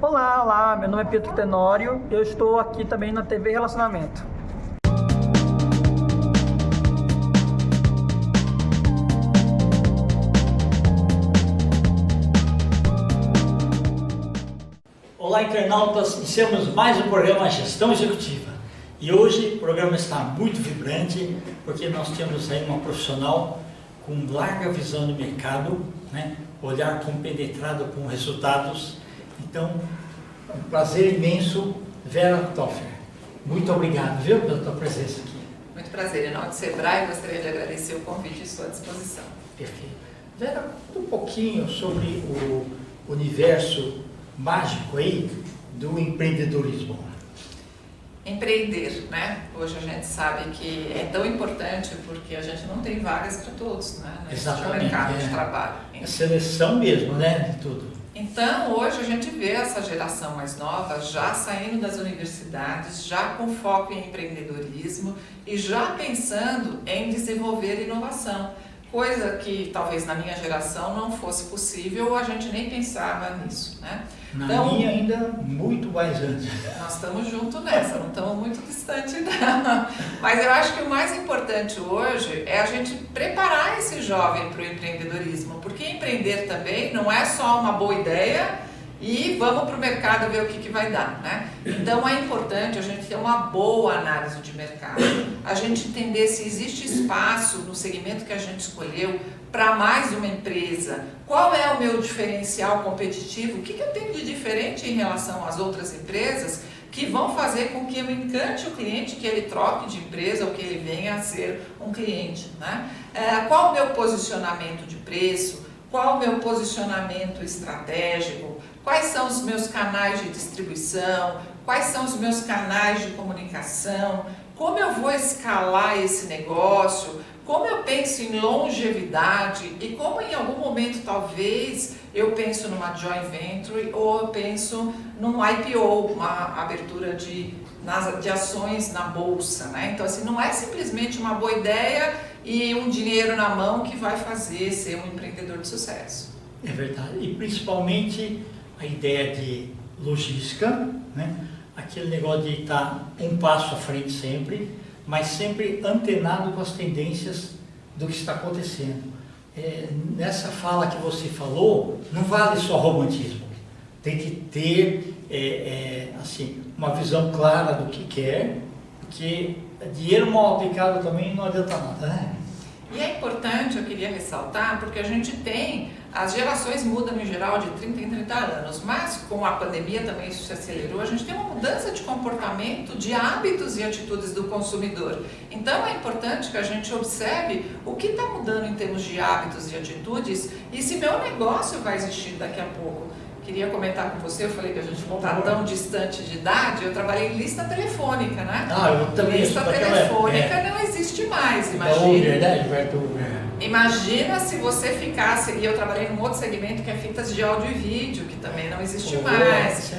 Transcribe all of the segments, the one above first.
Olá, olá, meu nome é Pedro Tenório, eu estou aqui também na TV Relacionamento. Olá, internautas, iniciamos mais um programa Gestão Executiva. E hoje o programa está muito vibrante, porque nós temos aí uma profissional com larga visão de mercado, né? Olhar compenetrado com resultados. Então, um prazer imenso, Vera Toffer. Muito obrigado, viu, pela tua presença aqui. Muito prazer. Em nome do Sebrae, gostaria de agradecer o convite e sua disposição. Perfeito. Vera, conta um pouquinho sobre o universo mágico aí do empreendedorismo. Empreender, né? Hoje a gente sabe que é tão importante porque a gente não tem vagas para todos, né? No mercado de trabalho. É seleção mesmo, né, de tudo. Então, hoje a gente vê essa geração mais nova já saindo das universidades, já com foco em empreendedorismo e já pensando em desenvolver inovação. Coisa que talvez na minha geração não fosse possível ou a gente nem pensava nisso, né? Na minha ainda muito mais antes. Nós estamos juntos nessa, não estamos muito distantes não. Mas eu acho que o mais importante hoje é a gente preparar esse jovem para o empreendedorismo, porque empreender também não é só uma boa ideia e vamos para o mercado ver o que vai dar, né? Então é importante a gente ter uma boa análise de mercado, a gente entender se existe espaço no segmento que a gente escolheu para mais uma empresa, qual é o meu diferencial competitivo, o que eu tenho de diferente em relação às outras empresas que vão fazer com que eu encante o cliente, que ele troque de empresa ou que ele venha a ser um cliente, né? Qual o meu posicionamento de preço, qual o meu posicionamento estratégico, quais são os meus canais de distribuição, quais são os meus canais de comunicação, como eu vou escalar esse negócio, como eu penso em longevidade e como em algum momento talvez eu penso numa joint venture ou eu penso num IPO, uma abertura de ações na bolsa, né? Então assim, não é simplesmente uma boa ideia e um dinheiro na mão que vai fazer ser um empreendedor de sucesso. É verdade, e principalmente a ideia de logística, né? Aquele negócio de estar um passo à frente sempre, mas sempre antenado com as tendências do que está acontecendo. Nessa fala que você falou, não vale só romantismo, tem que ter assim, uma visão clara do que quer, porque dinheiro mal aplicado também não adianta nada, né? E é importante, eu queria ressaltar, porque a gente tem, as gerações mudam em geral de 30 em 30 anos, mas com a pandemia também isso se acelerou, a gente tem uma mudança de comportamento, de hábitos e atitudes do consumidor. Então é importante que a gente observe o que está mudando em termos de hábitos e atitudes e se meu negócio vai existir daqui a pouco. Queria comentar com você, eu falei que a gente não está tão distante de idade, eu trabalhei em lista telefônica, né? Eu também. Lista telefônica não existe mais, imagina se você ficasse, e eu trabalhei num outro segmento que é fitas de áudio e vídeo, que também não existe mais.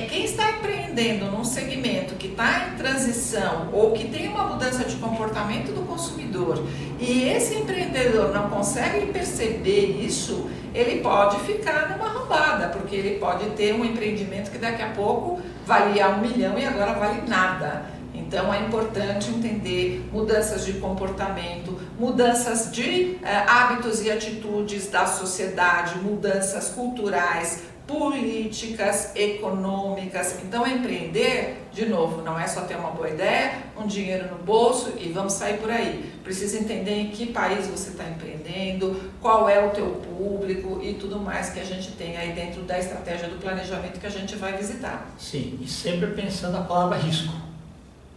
Quem está empreendendo num segmento que está em transição ou que tem uma mudança de comportamento do consumidor e esse empreendedor não consegue perceber isso, ele pode ficar numa roubada, porque ele pode ter um empreendimento que daqui a pouco valia 1 milhão e agora vale nada. Então é importante entender mudanças de comportamento, mudanças de hábitos e atitudes da sociedade, mudanças culturais, políticas, econômicas. Então empreender, de novo, não é só ter uma boa ideia, um dinheiro no bolso e vamos sair por aí. Precisa entender em que país você está empreendendo, qual é o teu público e tudo mais que a gente tem aí dentro da estratégia do planejamento que a gente vai visitar. Sim, e sempre pensando a palavra risco.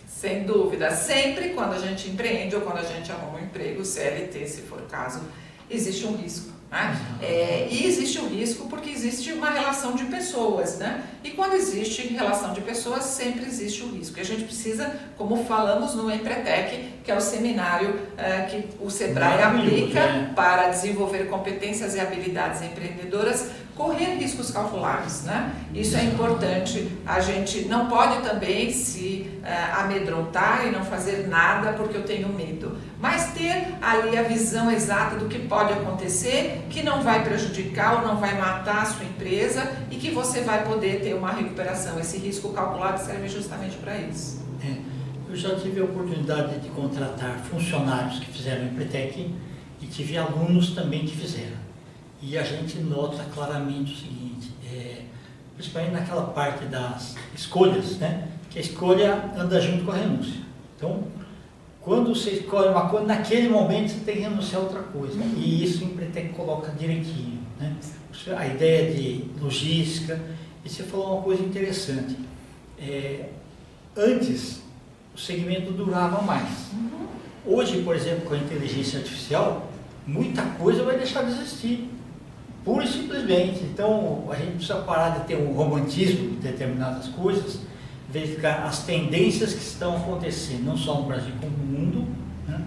Sem dúvida, sempre quando a gente empreende ou quando a gente arruma um emprego, CLT se for o caso, existe um risco. Né? E existe o risco porque existe uma relação de pessoas, né? E quando existe relação de pessoas, sempre existe o risco. E a gente precisa, como falamos no Empretec, que é o seminário que o Sebrae aplica para desenvolver competências e habilidades empreendedoras, correr riscos calculados, né? Isso é importante. A gente não pode também se amedrontar e não fazer nada porque eu tenho medo, mas ter ali a visão exata do que pode acontecer, que não vai prejudicar ou não vai matar a sua empresa e que você vai poder ter uma recuperação. Esse risco calculado serve justamente para isso. Eu já tive a oportunidade de contratar funcionários que fizeram Empretec e tive alunos também que fizeram. E a gente nota claramente o seguinte, principalmente naquela parte das escolhas, né? Que a escolha anda junto com a renúncia. Então, quando você escolhe uma coisa, naquele momento você tem que renunciar a outra coisa. E isso o Empretec coloca direitinho, né? A ideia de logística, e você falou uma coisa interessante. Antes, o segmento durava mais. Hoje, por exemplo, com a inteligência artificial, muita coisa vai deixar de existir, pura e simplesmente. Então, a gente precisa parar de ter um romantismo de determinadas coisas, verificar as tendências que estão acontecendo, não só no Brasil, como no mundo, né,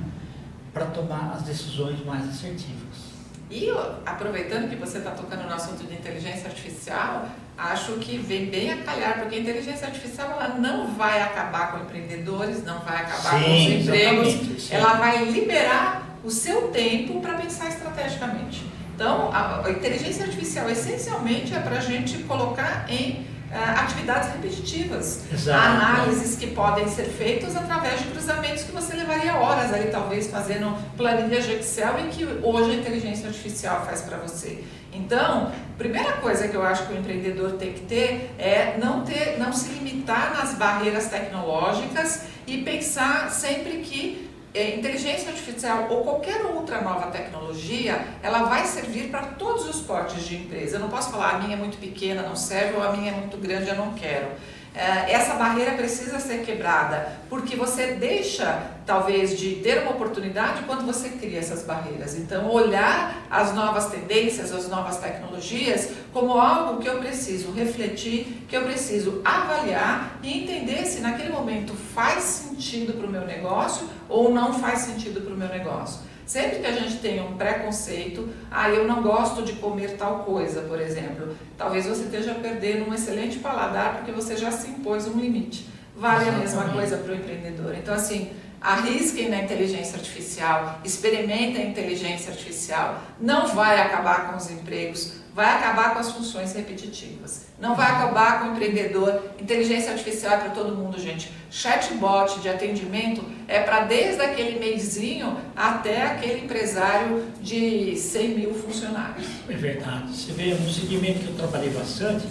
para tomar as decisões mais assertivas. E aproveitando que você está tocando no assunto de inteligência artificial, acho que vem bem a calhar, porque a inteligência artificial ela não vai acabar com empreendedores, não vai acabar com os empregos, ela vai liberar o seu tempo para pensar estrategicamente. Então, a inteligência artificial essencialmente é para a gente colocar em atividades repetitivas, análises que podem ser feitas através de cruzamentos que você levaria horas ali talvez fazendo planilhas de Excel e que hoje a inteligência artificial faz para você. Então, a primeira coisa que eu acho que o empreendedor tem que ter é não se limitar nas barreiras tecnológicas e pensar sempre que inteligência artificial ou qualquer outra nova tecnologia, ela vai servir para todos os portes de empresa. Eu não posso falar, a minha é muito pequena, não serve, ou a minha é muito grande, eu não quero. Essa barreira precisa ser quebrada, porque você deixa, talvez, de ter uma oportunidade quando você cria essas barreiras. Então, olhar as novas tendências, as novas tecnologias, como algo que eu preciso refletir, que eu preciso avaliar e entender se naquele momento faz sentido para o meu negócio ou não faz sentido para o meu negócio. Sempre que a gente tem um preconceito, eu não gosto de comer tal coisa, por exemplo, talvez você esteja perdendo um excelente paladar porque você já se impôs um limite. Vale a mesma coisa para o empreendedor. Então, assim, arrisquem na inteligência artificial, experimentem a inteligência artificial, não vai acabar com os empregos, vai acabar com as funções repetitivas, não vai acabar com o empreendedor. Inteligência artificial é para todo mundo, gente. Chatbot de atendimento é para desde aquele meizinho até aquele empresário de 100 mil funcionários. É verdade. Você vê, um segmento que eu trabalhei bastante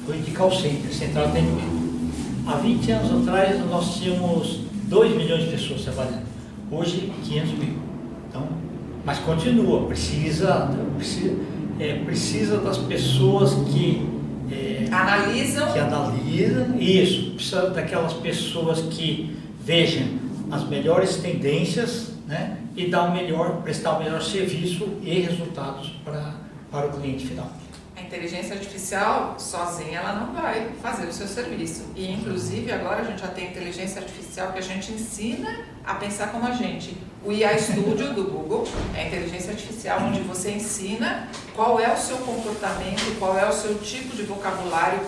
foi de call center, central de atendimento. Há 20 anos atrás nós tínhamos 2 milhões de pessoas trabalhando, hoje 500 mil. Então, mas continua, precisa das pessoas que analisam, isso, precisa daquelas pessoas que vejam as melhores tendências, né, e prestar o melhor serviço e resultados para o cliente final. A inteligência artificial sozinha ela não vai fazer o seu serviço. E inclusive agora a gente já tem inteligência artificial que a gente ensina a pensar como a gente. O IA Studio do Google é a inteligência artificial onde você ensina qual é o seu comportamento, qual é o seu tipo de vocabulário,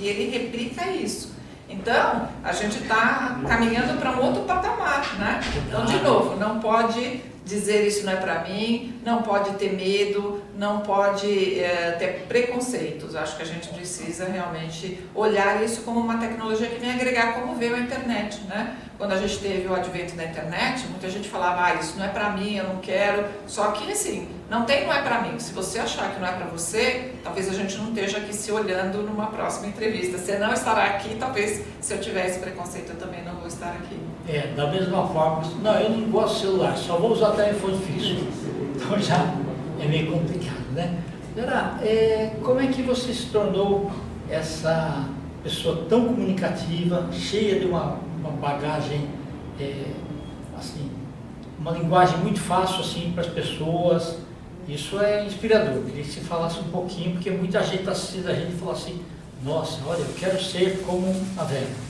e ele replica isso. Então, a gente está caminhando para um outro patamar, né? Então, de novo, não pode dizer isso não é para mim, não pode ter medo, não pode ter preconceitos. Acho que a gente precisa realmente olhar isso como uma tecnologia que vem agregar, como veio a internet, né? Quando a gente teve o advento da internet, muita gente falava, isso não é para mim, eu não quero. Só que assim, não é para mim. Se você achar que não é para você, talvez a gente não esteja aqui se olhando numa próxima entrevista. Você não estará aqui, talvez se eu tiver esse preconceito eu também não vou estar aqui. Da mesma forma, não, eu não gosto de celular, só vou usar telefone fixo. Então já é meio complicado, né? Agora, como é que você se tornou essa pessoa tão comunicativa, cheia de uma bagagem, assim, uma linguagem muito fácil assim, para as pessoas? Isso é inspirador. Eu queria que você falasse um pouquinho, porque muita gente está assistindo a gente e fala assim, nossa, olha, eu quero ser como a Vera.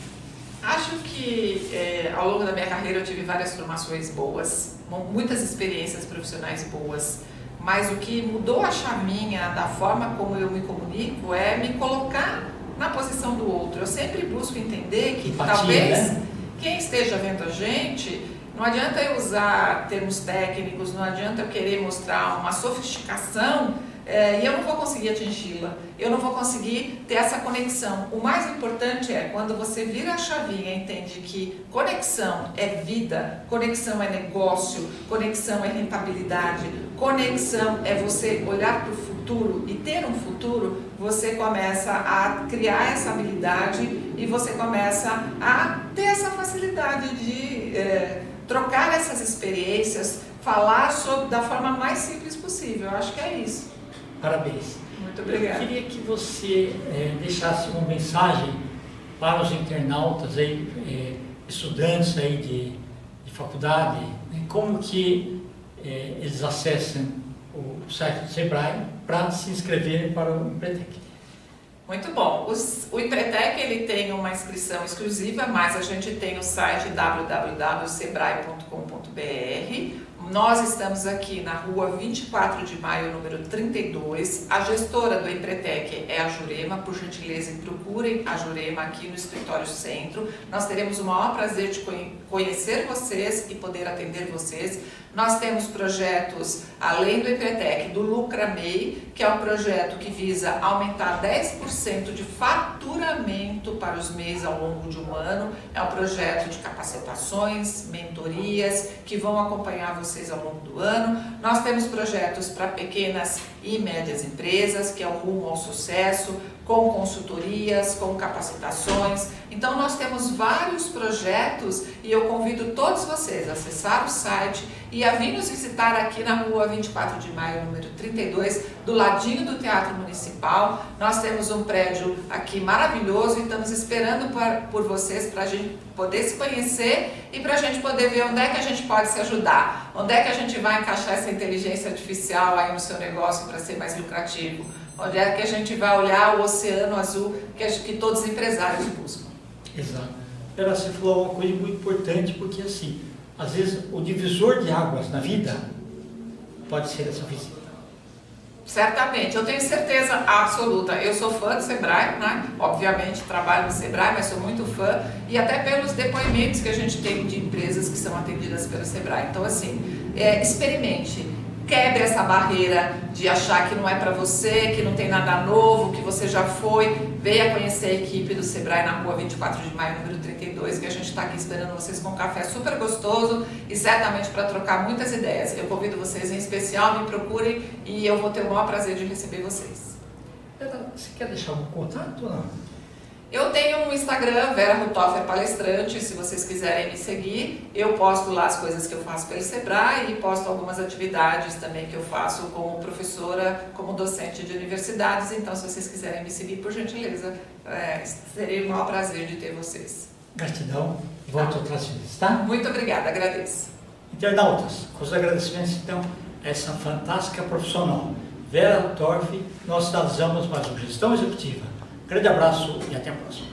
Acho que ao longo da minha carreira eu tive várias formações boas, muitas experiências profissionais boas. mas o que mudou a chavinha da forma como eu me comunico é me colocar na posição do outro. Eu sempre busco entender que Empatia, talvez né? quem esteja vendo a gente, não adianta eu usar termos técnicos, não adianta eu querer mostrar uma sofisticação e eu não vou conseguir atingi-la, eu não vou conseguir ter essa conexão. O mais importante é quando você vira a chavinha e entende que conexão é vida, conexão é negócio, conexão é rentabilidade, conexão é você olhar para o futuro e ter um futuro, você começa a criar essa habilidade e você começa a ter essa facilidade de trocar essas experiências, falar da forma mais simples possível. Eu acho que é isso. Parabéns. Muito obrigada. Eu queria que você deixasse uma mensagem para os internautas, aí, estudantes aí de faculdade, né, como que eles acessam o site do Sebrae para se inscreverem para o Empretec. Muito bom. O Empretec ele tem uma inscrição exclusiva, mas a gente tem o site www.sebrae.com.br. Nós estamos aqui na rua 24 de maio, número 32. A gestora do Empretec é a Jurema. Por gentileza, procurem a Jurema aqui no escritório centro. Nós teremos o maior prazer de conhecer vocês e poder atender vocês. Nós temos projetos, além do Empretec, do Lucramei, que é um projeto que visa aumentar 10% de faturamento para os MEIs ao longo de um ano. É um projeto de capacitações, mentorias, que vão acompanhar vocês ao longo do ano. Nós temos projetos para pequenas e médias empresas, que é o Rumo ao Sucesso, com consultorias, com capacitações. Então nós temos vários projetos e eu convido todos vocês a acessar o site e a vir nos visitar aqui na rua 24 de maio, número 32, do ladinho do Teatro Municipal. Nós temos um prédio aqui maravilhoso e estamos esperando por vocês para a gente poder se conhecer e para a gente poder ver onde é que a gente pode se ajudar, onde é que a gente vai encaixar essa inteligência artificial aí no seu negócio para ser mais lucrativo. Onde é que a gente vai olhar o oceano azul que todos os empresários buscam. Exato. Ela se falou uma coisa muito importante, porque assim, às vezes o divisor de águas na vida pode ser essa visita. Certamente, eu tenho certeza absoluta. Eu sou fã do Sebrae, né? Obviamente trabalho no Sebrae, mas sou muito fã e até pelos depoimentos que a gente tem de empresas que são atendidas pelo Sebrae. Então assim, experimente. Quebre essa barreira de achar que não é para você, que não tem nada novo, que você já foi. Venha conhecer a equipe do Sebrae na rua 24 de maio, número 32, que a gente está aqui esperando vocês com um café super gostoso e certamente para trocar muitas ideias. Eu convido vocês em especial, me procurem e eu vou ter o maior prazer de receber vocês. Você quer deixar algum contato ou não? Eu tenho um Instagram, Vera Ruthofer Palestrante, se vocês quiserem me seguir. Eu posto lá as coisas que eu faço pelo Sebrae e posto algumas atividades também que eu faço como professora, como docente de universidades. Então, se vocês quiserem me seguir, por gentileza, seria o maior prazer de ter vocês. Gratidão. Volto outras vezes, tá? Muito obrigada, agradeço. Internautas, com os agradecimentos, então, a essa fantástica profissional, Vera Ruthofer, nós realizamos mais uma gestão executiva. Grande abraço e até a próxima.